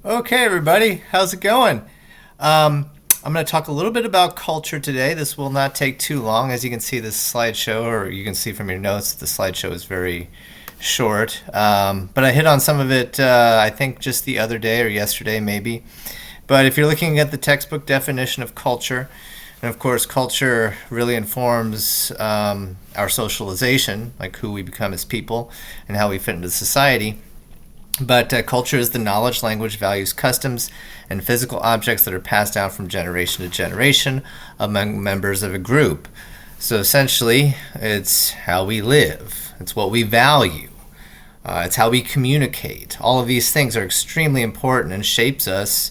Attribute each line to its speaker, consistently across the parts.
Speaker 1: Okay, everybody, how's it going? Um, I'm going to talk a little bit about culture today. This will not take too long. As you can see, this slideshow, or you can see from your notes, the slideshow is very short. But I hit on some of it, I think, just the other day or yesterday, maybe. But if you're looking at the textbook definition of culture, and of course, culture really informs our socialization, like who we become as people and how we fit into society. But culture is the knowledge, language, values, customs, and physical objects that are passed down from generation to generation among members of a group. So essentially, it's how we live, it's what we value, it's how we communicate. All of these things are extremely important and shapes us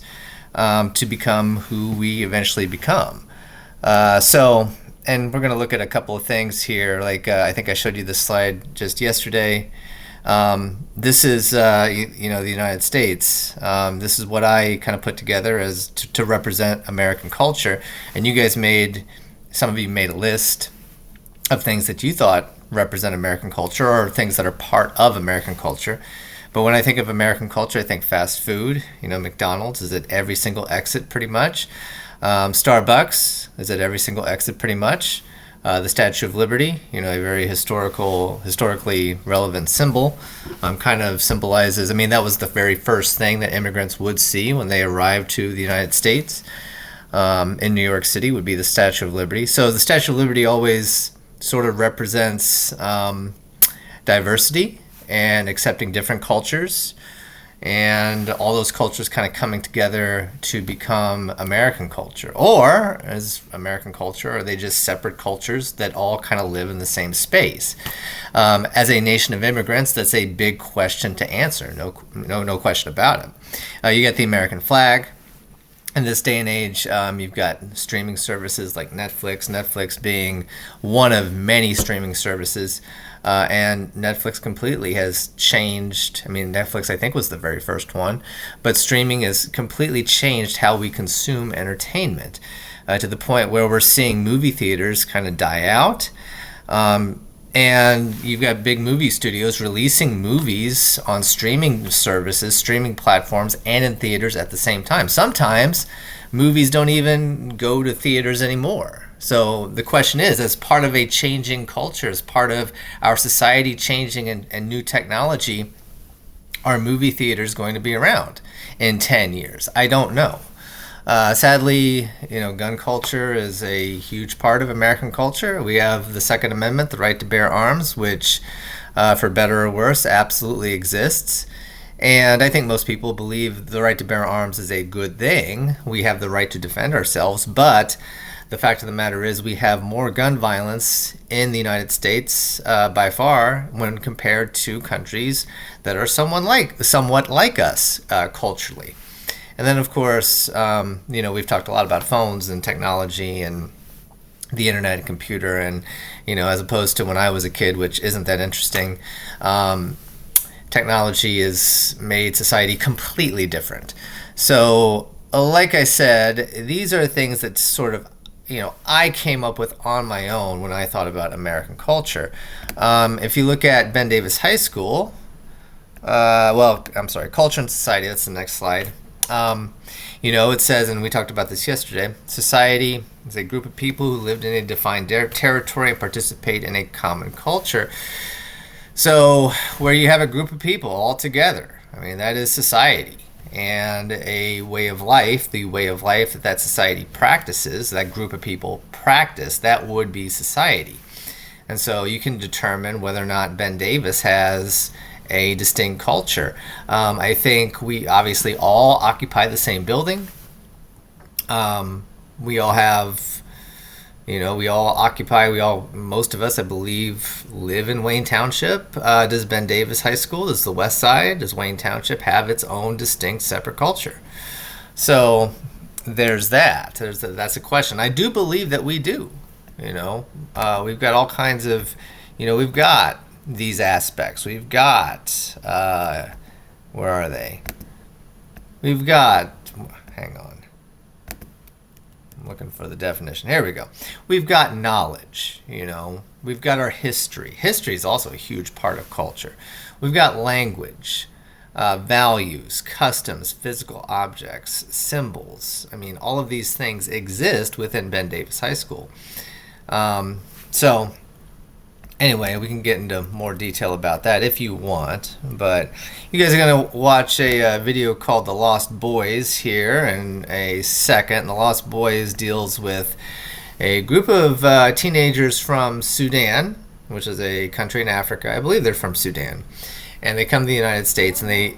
Speaker 1: to become who we eventually become. And we're going to look at a couple of things here. Like I think I showed you this slide just yesterday. This is, the United States. This is what I kind of put together as to represent American culture. And you guys some of you made a list of things that you thought represent American culture or things that are part of American culture. But when I think of American culture, I think fast food. McDonald's is at every single exit pretty much. Starbucks is at every single exit pretty much. The Statue of Liberty, a very historically relevant symbol, kind of symbolizes. That was the very first thing that immigrants would see when they arrived to the United States. In New York City would be the Statue of Liberty. So the Statue of Liberty always sort of represents diversity and accepting different cultures, and all those cultures kind of coming together to become American culture. Or, as American culture, are they just separate cultures that all kind of live in the same space? As a nation of immigrants, that's a big question to answer. No question about it. You get the American flag. In this day and age, you've got streaming services like Netflix being one of many streaming services. And Netflix completely has changed. Netflix, I think, was the very first one, but streaming has completely changed how we consume entertainment to the point where we're seeing movie theaters kind of die out. And you've got big movie studios releasing movies on streaming services, streaming platforms, and in theaters at the same time. Sometimes movies don't even go to theaters anymore. So the question is, as part of a changing culture, as part of our society changing and new technology, are movie theaters going to be around in 10 years? I don't know. Sadly, gun culture is a huge part of American culture. We have the Second Amendment, the right to bear arms, which, for better or worse, absolutely exists. And I think most people believe the right to bear arms is a good thing. We have the right to defend ourselves, but the fact of the matter is we have more gun violence in the United States by far when compared to countries that are somewhat like us culturally. And then, of course, we've talked a lot about phones and technology and the internet and computer. And, as opposed to when I was a kid, which isn't that interesting, technology has made society completely different. So, like I said, these are things that sort of I came up with on my own when I thought about American culture. If you look at Ben Davis High School, Culture and Society, that's the next slide. It says, and we talked about this yesterday, society is a group of people who lived in a defined territory and participate in a common culture. So where you have a group of people all together, that is society. And a way of life, the way of life that society practices, that group of people practice, that would be society. And so you can determine whether or not Ben Davis has a distinct culture. I think we obviously all occupy the same building. We all have, most of us, I believe, live in Wayne Township. Does Ben Davis High School, does the West Side, does Wayne Township have its own distinct separate culture? So there's that. That's a question. I do believe that we do. We've got all kinds of, we've got these aspects. We've got, where are they? We've got, hang on. I'm looking for the definition. Here we go. We've got knowledge, We've got our history. History is also a huge part of culture. We've got language. values, customs, physical objects, symbols. I mean, all of these things exist within Ben Davis High School. So, anyway, we can get into more detail about that if you want. But you guys are going to watch a video called The Lost Boys here in a second. The Lost Boys deals with a group of teenagers from Sudan, which is a country in Africa. I believe they're from Sudan. And they come to the United States, and they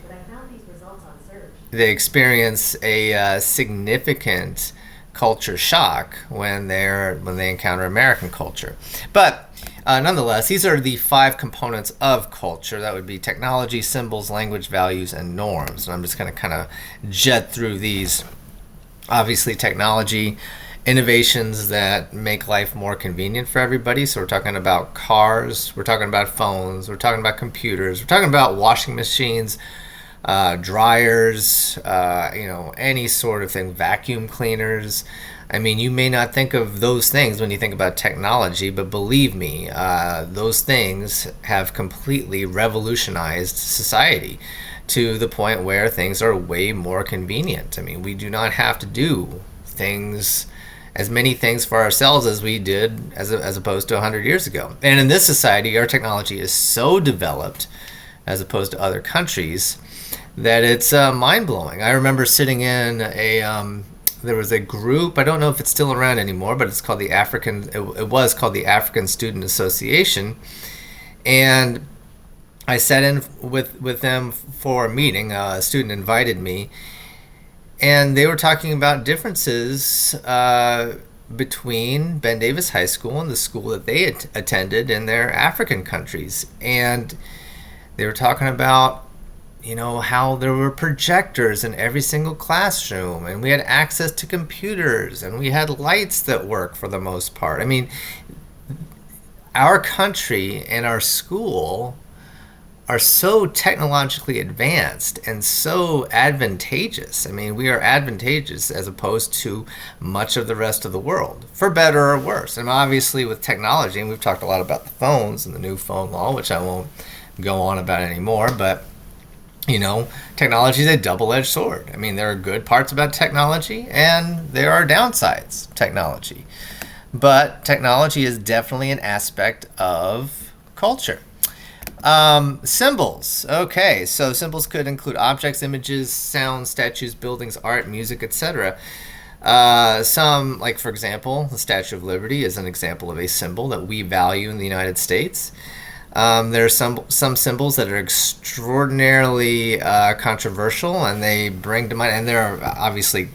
Speaker 1: experience a significant culture shock when they encounter American culture. But nonetheless, these are the 5 components of culture. That would be technology, symbols, language, values, and norms. And I'm just going to kind of jet through these. Obviously, technology, innovations that make life more convenient for everybody. So we're talking about cars, we're talking about phones, we're talking about computers, we're talking about washing machines, dryers, any sort of thing, vacuum cleaners. I mean, you may not think of those things when you think about technology, but believe me, those things have completely revolutionized society to the point where things are way more convenient. I mean, we do not have to do as many things for ourselves as we did as opposed to 100 years ago. And in this society, our technology is so developed as opposed to other countries that it's mind-blowing. I remember sitting in there was a group, I don't know if it's still around anymore, but it's called it was called the African Student Association. And I sat in with them for a meeting. A student invited me, and they were talking about differences between Ben Davis High School and the school that they attended in their African countries. And they were talking about, how there were projectors in every single classroom, and we had access to computers, and we had lights that work for the most part. I mean, our country and our school are so technologically advanced and so advantageous. I mean, we are advantageous as opposed to much of the rest of the world, for better or worse. And obviously with technology, and we've talked a lot about the phones and the new phone law, which I won't go on about anymore, but technology is a double-edged sword. I mean, there are good parts about technology and there are downsides to technology. But technology is definitely an aspect of culture. Symbols. Okay, so symbols could include objects, images, sounds, statues, buildings, art, music, etc. Some, like for example, the Statue of Liberty is an example of a symbol that we value in the United States. There are some symbols that are extraordinarily controversial, and they bring to mind, and there are obviously,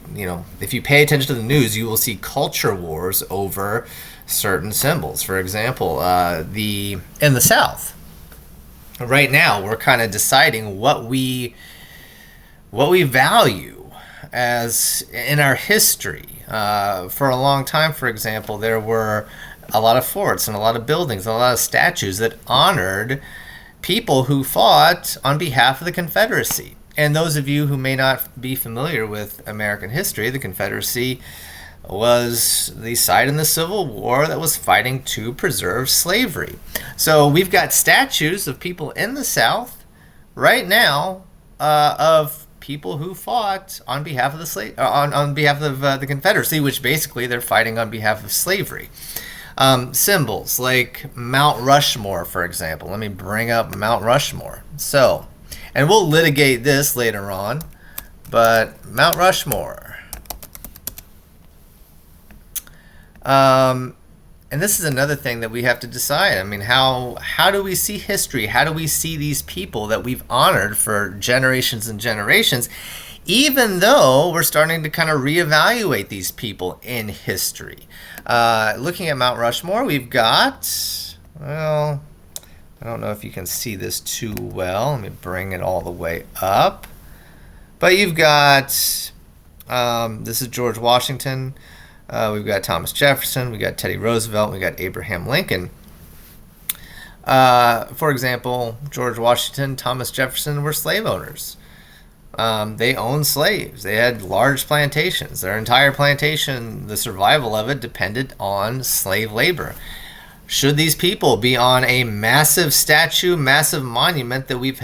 Speaker 1: if you pay attention to the news, you will see culture wars over certain symbols. For example, in the South, right now, we're kind of deciding what we value as in our history. For a long time, for example, there were a lot of forts and a lot of buildings and a lot of statues that honored people who fought on behalf of the Confederacy. And those of you who may not be familiar with American history, the Confederacy was the side in the Civil War that was fighting to preserve slavery. So we've got statues of people in the South right now of people who fought on behalf of the Confederacy, which basically they're fighting on behalf of slavery. Symbols like Mount Rushmore, for example. Let me bring up Mount Rushmore. So, and we'll litigate this later on, but Mount Rushmore. And this is another thing that we have to decide. I mean, how do we see history? How do we see these people that we've honored for generations and generations, even though we're starting to kind of reevaluate these people in history? Looking at Mount Rushmore, we've got, well, I don't know if you can see this too well. Let me bring it all the way up. But you've got, this is George Washington. We've got Thomas Jefferson. We've got Teddy Roosevelt. We've got Abraham Lincoln. For example, George Washington, Thomas Jefferson were slave owners. They owned slaves. They had large plantations. Their entire plantation, the survival of it, depended on slave labor. Should these people be on a massive statue, massive monument that we've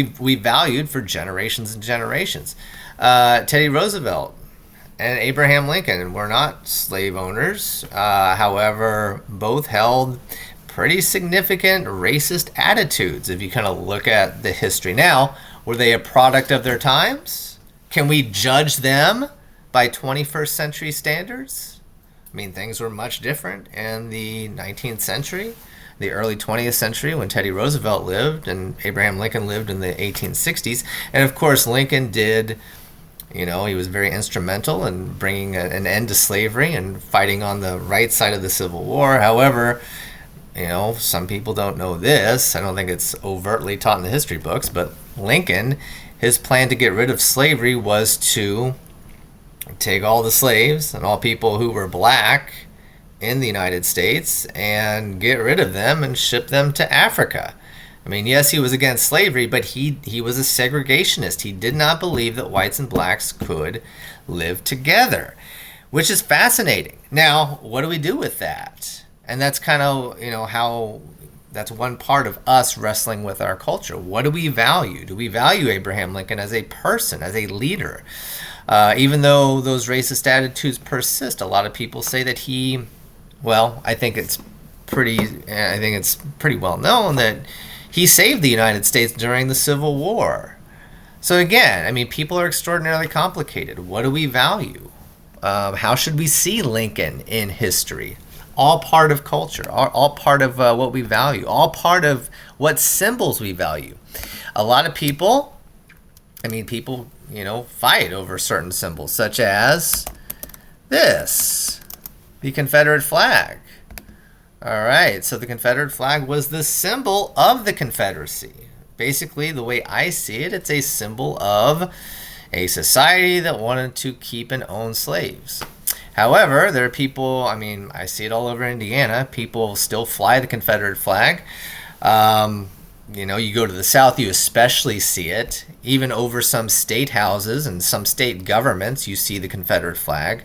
Speaker 1: we valued for generations and generations. Teddy Roosevelt and Abraham Lincoln were not slave owners. However, both held pretty significant racist attitudes if you kind of look at the history. Now, were they a product of their times? Can we judge them by 21st century standards? I mean, things were much different in the 19th century, the early 20th century when Teddy Roosevelt lived and Abraham Lincoln lived in the 1860s. And of course, Lincoln did, he was very instrumental in bringing an end to slavery and fighting on the right side of the Civil War. However, some people don't know this. I don't think it's overtly taught in the history books, but Lincoln, his plan to get rid of slavery was to take all the slaves and all people who were black in the United States and get rid of them and ship them to Africa. I mean, yes, he was against slavery, but he was a segregationist. He did not believe that whites and blacks could live together, which is fascinating. Now, what do we do with that? And that's kind of, how that's one part of us wrestling with our culture. What do we value? Do we value Abraham Lincoln as a person, as a leader? Even though those racist attitudes persist, a lot of people say that I think it's pretty well known that he saved the United States during the Civil War. So again, I mean, people are extraordinarily complicated. What do we value? How should we see Lincoln in history? All part of culture, all part of what we value, all part of what symbols we value. A lot of people, fight over certain symbols, such as this, the Confederate flag. All right, so the Confederate flag was the symbol of the Confederacy. Basically, the way I see it, it's a symbol of a society that wanted to keep and own slaves. However, there are people, I see it all over Indiana, people still fly the Confederate flag. You go to the South, you especially see it. Even over some state houses and some state governments, you see the Confederate flag.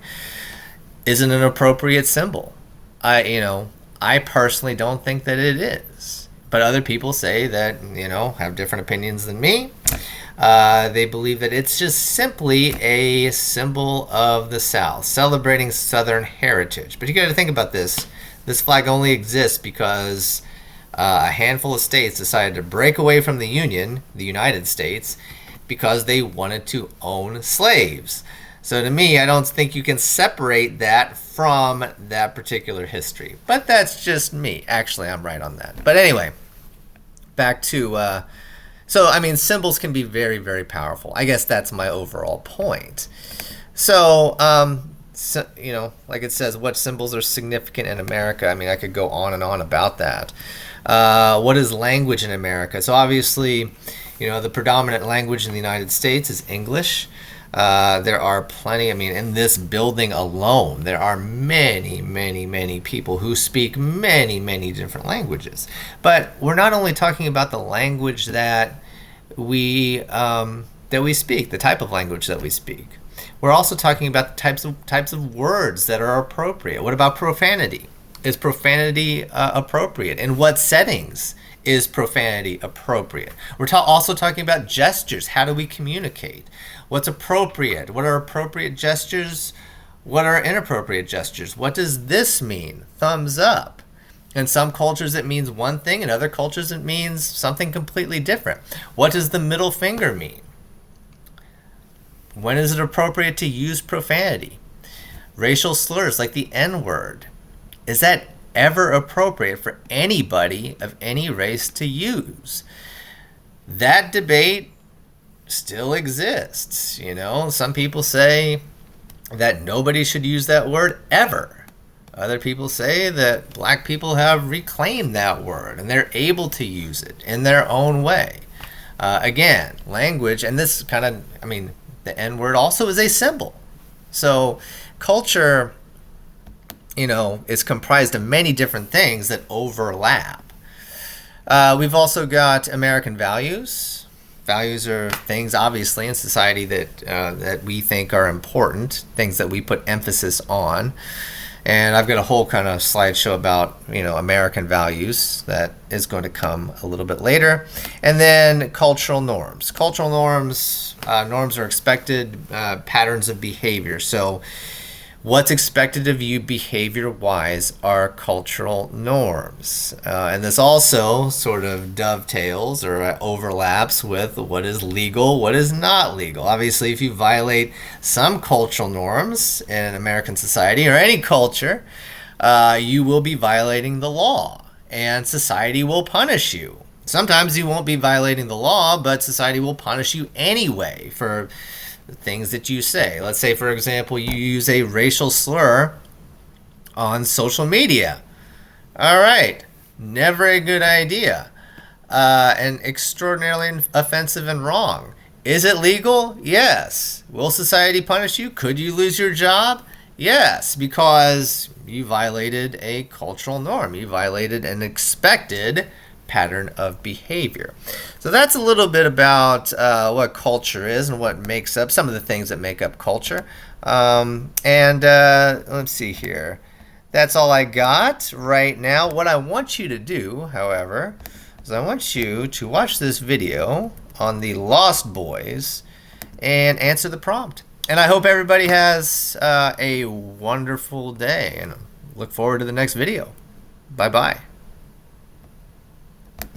Speaker 1: Isn't an appropriate symbol. I personally don't think that it is. But other people say that, have different opinions than me. They believe that it's just simply a symbol of the South, celebrating Southern heritage. But you got to think about this. This flag only exists because a handful of states decided to break away from the Union, the United States, because they wanted to own slaves. So to me, I don't think you can separate that from that particular history. But that's just me. Actually, I'm right on that. But anyway, back to... symbols can be very, very powerful. I guess that's my overall point. So, like it says, what symbols are significant in America? I could go on and on about that. What is language in America? So obviously, the predominant language in the United States is English. There are plenty, in this building alone, there are many, many, many people who speak many, many different languages. But we're not only talking about the language that we speak, the type of language that we speak. We're also talking about the types of words that are appropriate. What about profanity? Is profanity appropriate? In what settings is profanity appropriate? We're also talking about gestures. How do we communicate? What's appropriate? What are appropriate gestures? What are inappropriate gestures? What does this mean? Thumbs up. In some cultures it means one thing, in other cultures it means something completely different. What does the middle finger mean? When is it appropriate to use profanity? Racial slurs like the N-word. Is that ever appropriate for anybody of any race to use? That debate still exists. Some people say that nobody should use that word ever. Other people say that black people have reclaimed that word and they're able to use it in their own way. Again, language, and this kind of, the N-word also is a symbol. So culture, is comprised of many different things that overlap. We've also got American values. Values are things, obviously, in society that we think are important, things that we put emphasis on. And I've got a whole kind of slideshow about, American values that is going to come a little bit later. And then cultural norms. Cultural norms, norms are expected patterns of behavior. So what's expected of you behavior-wise are cultural norms. And this also sort of dovetails or overlaps with what is legal, what is not legal. Obviously, if you violate some cultural norms in American society or any culture, you will be violating the law, and society will punish you. Sometimes you won't be violating the law, but society will punish you anyway for things that you say. Let's say, for example, you use a racial slur on social media. All right, never a good idea. And extraordinarily offensive and wrong. Is it legal? Yes. Will society punish you? Could you lose your job? Yes, because you violated a cultural norm. You violated an expected pattern of behavior. So that's a little bit about what culture is and what makes up some of the things that make up culture. Let's see here. That's all I got right now. What I want you to do, however, is I want you to watch this video on the Lost Boys and answer the prompt. And I hope everybody has a wonderful day, and look forward to the next video. Bye-bye.